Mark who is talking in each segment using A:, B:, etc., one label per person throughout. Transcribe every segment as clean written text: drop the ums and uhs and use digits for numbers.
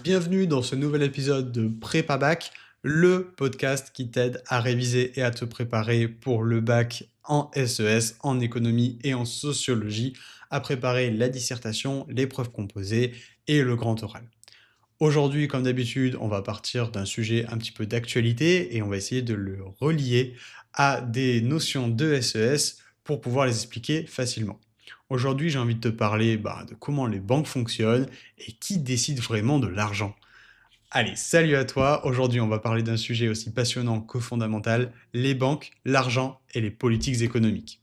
A: Bienvenue dans ce nouvel épisode de Prépa Bac, le podcast qui t'aide à réviser et à te préparer pour le bac en SES, en économie et en sociologie, à préparer la dissertation, l'épreuve composée et le grand oral. Aujourd'hui, comme d'habitude, on va partir d'un sujet un petit peu d'actualité et on va essayer de le relier à des notions de SES pour pouvoir les expliquer facilement. Aujourd'hui, j'ai envie de te parler de comment les banques fonctionnent et qui décide vraiment de l'argent. Allez, salut à toi. Aujourd'hui, on va parler d'un sujet aussi passionnant que fondamental, les banques, l'argent et les politiques économiques.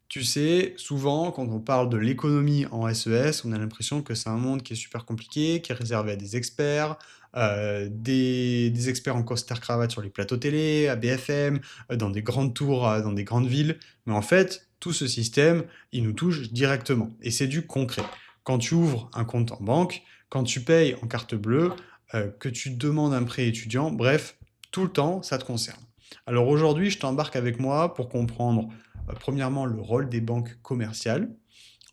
A: Tu sais, souvent, quand on parle de l'économie en SES, on a l'impression que c'est un monde qui est super compliqué, qui est réservé à des experts, des experts en costard-cravate sur les plateaux télé, à BFM, dans des grandes tours, dans des grandes villes. Mais en fait, tout ce système, il nous touche directement. Et c'est du concret. Quand tu ouvres un compte en banque, quand tu payes en carte bleue, que tu demandes un prêt étudiant, bref, tout le temps, ça te concerne. Alors aujourd'hui, je t'embarque avec moi pour comprendre premièrement le rôle des banques commerciales,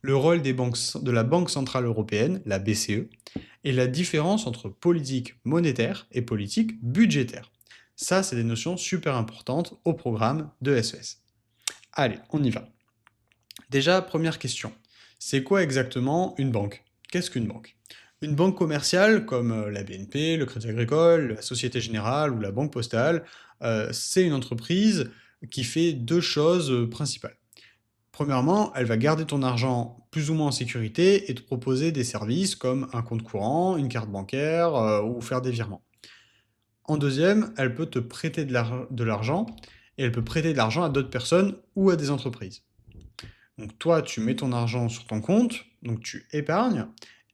A: le rôle de la Banque Centrale Européenne, la BCE, et la différence entre politique monétaire et politique budgétaire. Ça, c'est des notions super importantes au programme de SES. Allez, on y va. Déjà, première question. C'est quoi exactement une banque? Qu'est-ce qu'une banque? Une banque commerciale comme la BNP, le Crédit Agricole, la Société Générale ou la Banque Postale, c'est une entreprise qui fait deux choses principales. Premièrement, elle va garder ton argent plus ou moins en sécurité et te proposer des services comme un compte courant, une carte bancaire ou faire des virements. En deuxième, elle peut te prêter de l'argent et elle peut prêter de l'argent à d'autres personnes ou à des entreprises. Donc toi, tu mets ton argent sur ton compte, donc tu épargnes,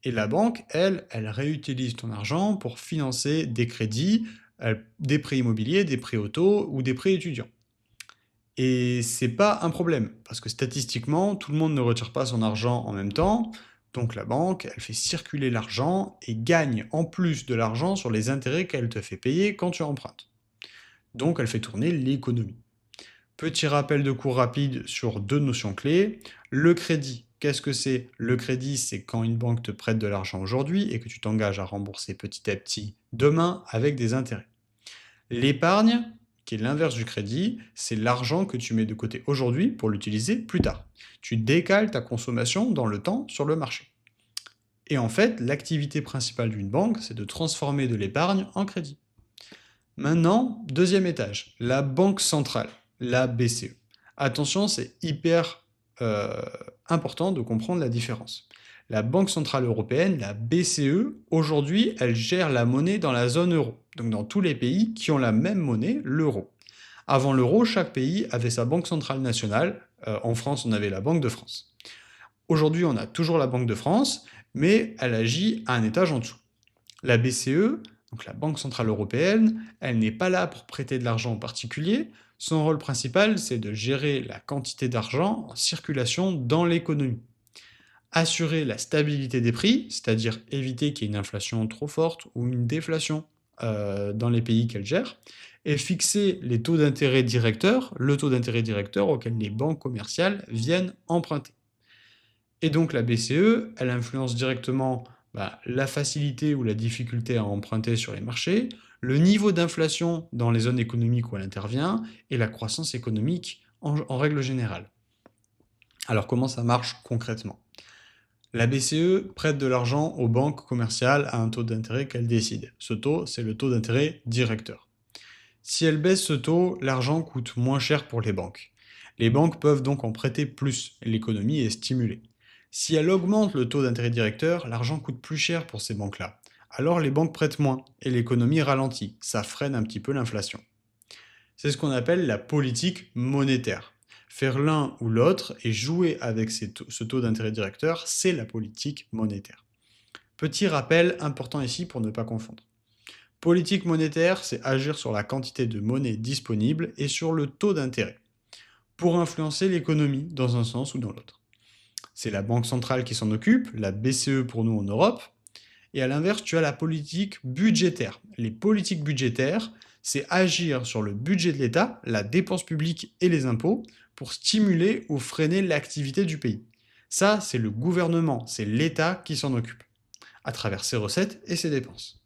A: et la banque, elle réutilise ton argent pour financer des crédits, des prêts immobiliers, des prêts auto ou des prêts étudiants. Et c'est pas un problème, parce que statistiquement, tout le monde ne retire pas son argent en même temps, donc la banque, elle fait circuler l'argent et gagne en plus de l'argent sur les intérêts qu'elle te fait payer quand tu empruntes. Donc elle fait tourner l'économie. Petit rappel de cours rapide sur deux notions clés. Le crédit, qu'est-ce que c'est? Le crédit, c'est quand une banque te prête de l'argent aujourd'hui et que tu t'engages à rembourser petit à petit demain avec des intérêts. L'épargne, qui est l'inverse du crédit, c'est l'argent que tu mets de côté aujourd'hui pour l'utiliser plus tard. Tu décales ta consommation dans le temps sur le marché. Et en fait, l'activité principale d'une banque, c'est de transformer de l'épargne en crédit. Maintenant, deuxième étage, la banque centrale, la BCE. Attention, c'est hyper euh, important de comprendre la différence. La Banque Centrale Européenne, la BCE, aujourd'hui, elle gère la monnaie dans la zone euro, donc dans tous les pays qui ont la même monnaie, l'euro. Avant l'euro, chaque pays avait sa banque centrale nationale. En France, on avait la Banque de France. Aujourd'hui, on a toujours la Banque de France, mais elle agit à un étage en dessous. La BCE, donc la Banque Centrale Européenne, elle n'est pas là pour prêter de l'argent aux particuliers. Son rôle principal, c'est de gérer la quantité d'argent en circulation dans l'économie. Assurer la stabilité des prix, c'est-à-dire éviter qu'il y ait une inflation trop forte ou une déflation dans les pays qu'elle gère, et fixer les taux d'intérêt directeurs, le taux d'intérêt directeur auquel les banques commerciales viennent emprunter. Et donc la BCE, elle influence directement la facilité ou la difficulté à emprunter sur les marchés, le niveau d'inflation dans les zones économiques où elle intervient, et la croissance économique en règle générale. Alors comment ça marche concrètement? La BCE prête de l'argent aux banques commerciales à un taux d'intérêt qu'elle décide. Ce taux, c'est le taux d'intérêt directeur. Si elle baisse ce taux, l'argent coûte moins cher pour les banques. Les banques peuvent donc en prêter plus, et l'économie est stimulée. Si elle augmente le taux d'intérêt directeur, l'argent coûte plus cher pour ces banques-là. Alors les banques prêtent moins, et l'économie ralentit. Ça freine un petit peu l'inflation. C'est ce qu'on appelle la politique monétaire. Faire l'un ou l'autre et jouer avec ce taux d'intérêt directeur, c'est la politique monétaire. Petit rappel important ici pour ne pas confondre. Politique monétaire, c'est agir sur la quantité de monnaie disponible et sur le taux d'intérêt, pour influencer l'économie dans un sens ou dans l'autre. C'est la Banque centrale qui s'en occupe, la BCE pour nous en Europe, et à l'inverse, tu as la politique budgétaire. Les politiques budgétaires, c'est agir sur le budget de l'État, la dépense publique et les impôts, pour stimuler ou freiner l'activité du pays. Ça, c'est le gouvernement, c'est l'État qui s'en occupe. à travers ses recettes et ses dépenses.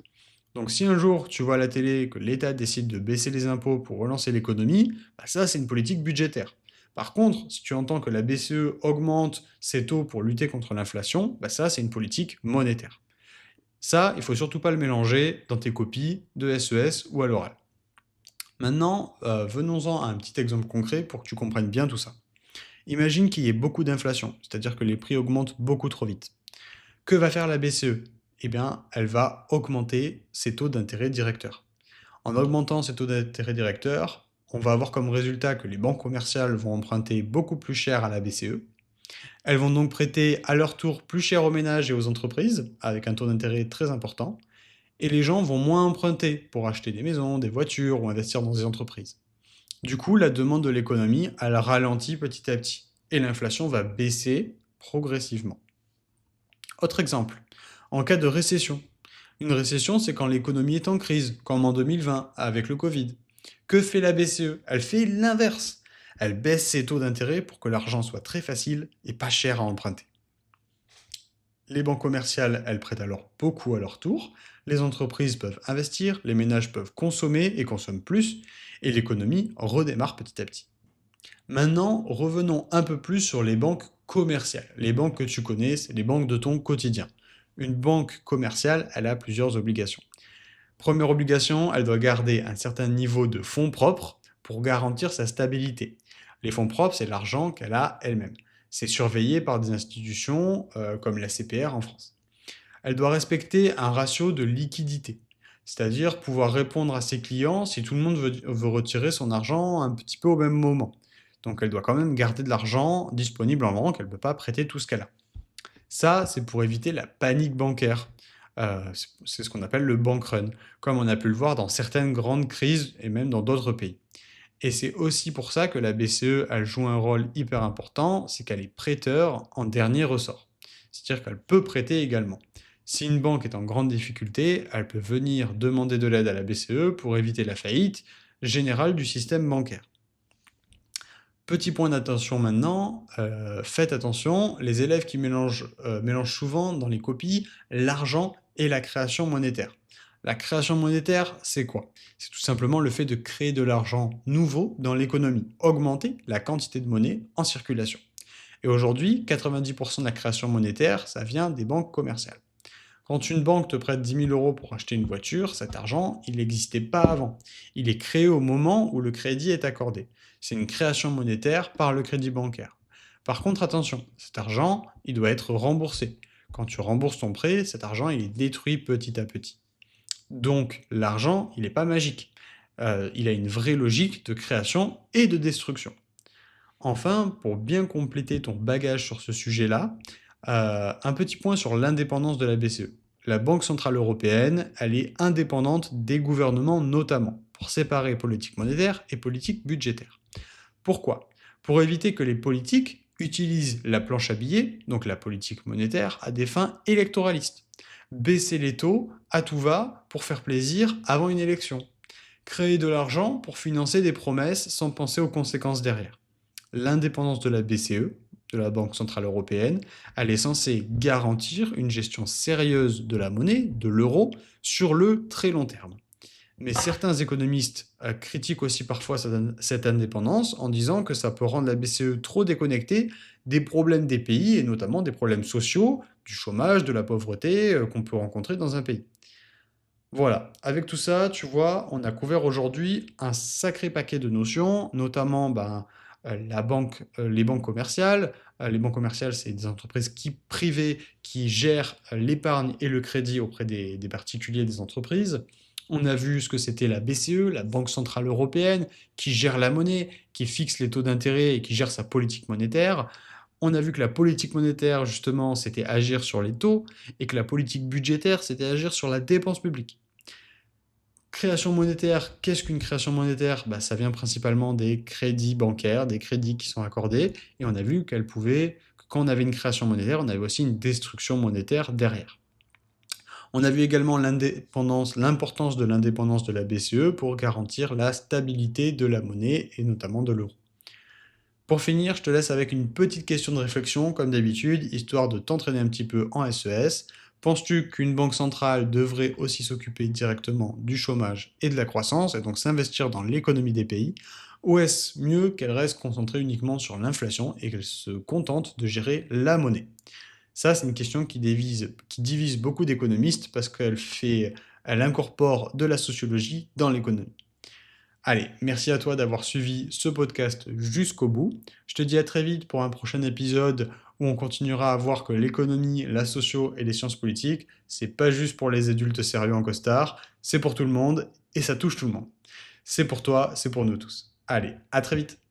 A: Donc si un jour tu vois à la télé que l'État décide de baisser les impôts pour relancer l'économie, ça c'est une politique budgétaire. Par contre, si tu entends que la BCE augmente ses taux pour lutter contre l'inflation, ça c'est une politique monétaire. Ça, il faut surtout pas le mélanger dans tes copies de SES ou à l'oral. Maintenant, venons-en à un petit exemple concret pour que tu comprennes bien tout ça. Imagine qu'il y ait beaucoup d'inflation, c'est-à-dire que les prix augmentent beaucoup trop vite. Que va faire la BCE? Eh bien, elle va augmenter ses taux d'intérêt directeurs. En augmentant ces taux d'intérêt directeurs, on va avoir comme résultat que les banques commerciales vont emprunter beaucoup plus cher à la BCE. Elles vont donc prêter à leur tour plus cher aux ménages et aux entreprises, avec un taux d'intérêt très important. Et les gens vont moins emprunter pour acheter des maisons, des voitures ou investir dans des entreprises. Du coup, la demande de l'économie, elle ralentit petit à petit. Et l'inflation va baisser progressivement. Autre exemple, en cas de récession. Une récession, c'est quand l'économie est en crise, comme en 2020 avec le Covid. Que fait la BCE? Elle fait l'inverse. Elle baisse ses taux d'intérêt pour que l'argent soit très facile et pas cher à emprunter. Les banques commerciales, elles prêtent alors beaucoup à leur tour, les entreprises peuvent investir, les ménages peuvent consommer et consomment plus, et l'économie redémarre petit à petit. Maintenant, revenons un peu plus sur les banques commerciales. Les banques que tu connais, c'est les banques de ton quotidien. Une banque commerciale, elle a plusieurs obligations. Première obligation, elle doit garder un certain niveau de fonds propres pour garantir sa stabilité. Les fonds propres, c'est l'argent qu'elle a elle-même. C'est surveillé par des institutions comme la CPR en France. Elle doit respecter un ratio de liquidité, c'est-à-dire pouvoir répondre à ses clients si tout le monde veut retirer son argent un petit peu au même moment. Donc elle doit quand même garder de l'argent disponible en banque, elle ne peut pas prêter tout ce qu'elle a. Ça, c'est pour éviter la panique bancaire. C'est ce qu'on appelle le bank run, comme on a pu le voir dans certaines grandes crises et même dans d'autres pays. Et c'est aussi pour ça que la BCE, elle joue un rôle hyper important, c'est qu'elle est prêteur en dernier ressort. C'est-à-dire qu'elle peut prêter également. Si une banque est en grande difficulté, elle peut venir demander de l'aide à la BCE pour éviter la faillite générale du système bancaire. Petit point d'attention maintenant, faites attention, les élèves qui mélangent souvent dans les copies l'argent et la création monétaire. La création monétaire, c'est quoi? C'est tout simplement le fait de créer de l'argent nouveau dans l'économie, augmenter la quantité de monnaie en circulation. Et aujourd'hui, 90% de la création monétaire, ça vient des banques commerciales. Quand une banque te prête 10 000 euros pour acheter une voiture, cet argent, il n'existait pas avant. Il est créé au moment où le crédit est accordé. C'est une création monétaire par le crédit bancaire. Par contre, attention, cet argent, il doit être remboursé. Quand tu rembourses ton prêt, cet argent, il est détruit petit à petit. Donc, l'argent, il n'est pas magique. Il a une vraie logique de création et de destruction. Enfin, pour bien compléter ton bagage sur ce sujet-là, un petit point sur l'indépendance de la BCE. La Banque Centrale Européenne, elle est indépendante des gouvernements notamment, pour séparer politique monétaire et politique budgétaire. Pourquoi? Pour éviter que les politiques utilisent la planche à billets, donc la politique monétaire, à des fins électoralistes. Baisser les taux à tout va pour faire plaisir avant une élection. Créer de l'argent pour financer des promesses sans penser aux conséquences derrière. L'indépendance de la BCE, de la Banque Centrale Européenne, elle est censée garantir une gestion sérieuse de la monnaie, de l'euro, sur le très long terme. Mais certains économistes critiquent aussi parfois cette indépendance en disant que ça peut rendre la BCE trop déconnectée des problèmes des pays et notamment des problèmes sociaux, du chômage, de la pauvreté qu'on peut rencontrer dans un pays. Voilà, avec tout ça, tu vois, on a couvert aujourd'hui un sacré paquet de notions, notamment les banques commerciales. Les banques commerciales, c'est des entreprises privées qui gèrent l'épargne et le crédit auprès des particuliers et des entreprises. On a vu ce que c'était la BCE, la Banque Centrale Européenne, qui gère la monnaie, qui fixe les taux d'intérêt et qui gère sa politique monétaire. On a vu que la politique monétaire, justement, c'était agir sur les taux et que la politique budgétaire, c'était agir sur la dépense publique. Création monétaire, qu'est-ce qu'une création monétaire? Ça vient principalement des crédits bancaires, des crédits qui sont accordés, et on a vu que quand on avait une création monétaire, on avait aussi une destruction monétaire derrière. On a vu également l'importance de l'indépendance de la BCE pour garantir la stabilité de la monnaie et notamment de l'euro. Pour finir, je te laisse avec une petite question de réflexion, comme d'habitude, histoire de t'entraîner un petit peu en SES. Penses-tu qu'une banque centrale devrait aussi s'occuper directement du chômage et de la croissance, et donc s'investir dans l'économie des pays, ou est-ce mieux qu'elle reste concentrée uniquement sur l'inflation et qu'elle se contente de gérer la monnaie? Ça, c'est une question qui divise beaucoup d'économistes parce elle incorpore de la sociologie dans l'économie. Allez, merci à toi d'avoir suivi ce podcast jusqu'au bout. Je te dis à très vite pour un prochain épisode où on continuera à voir que l'économie, la socio et les sciences politiques, c'est pas juste pour les adultes sérieux en costard, c'est pour tout le monde et ça touche tout le monde. C'est pour toi, c'est pour nous tous. Allez, à très vite.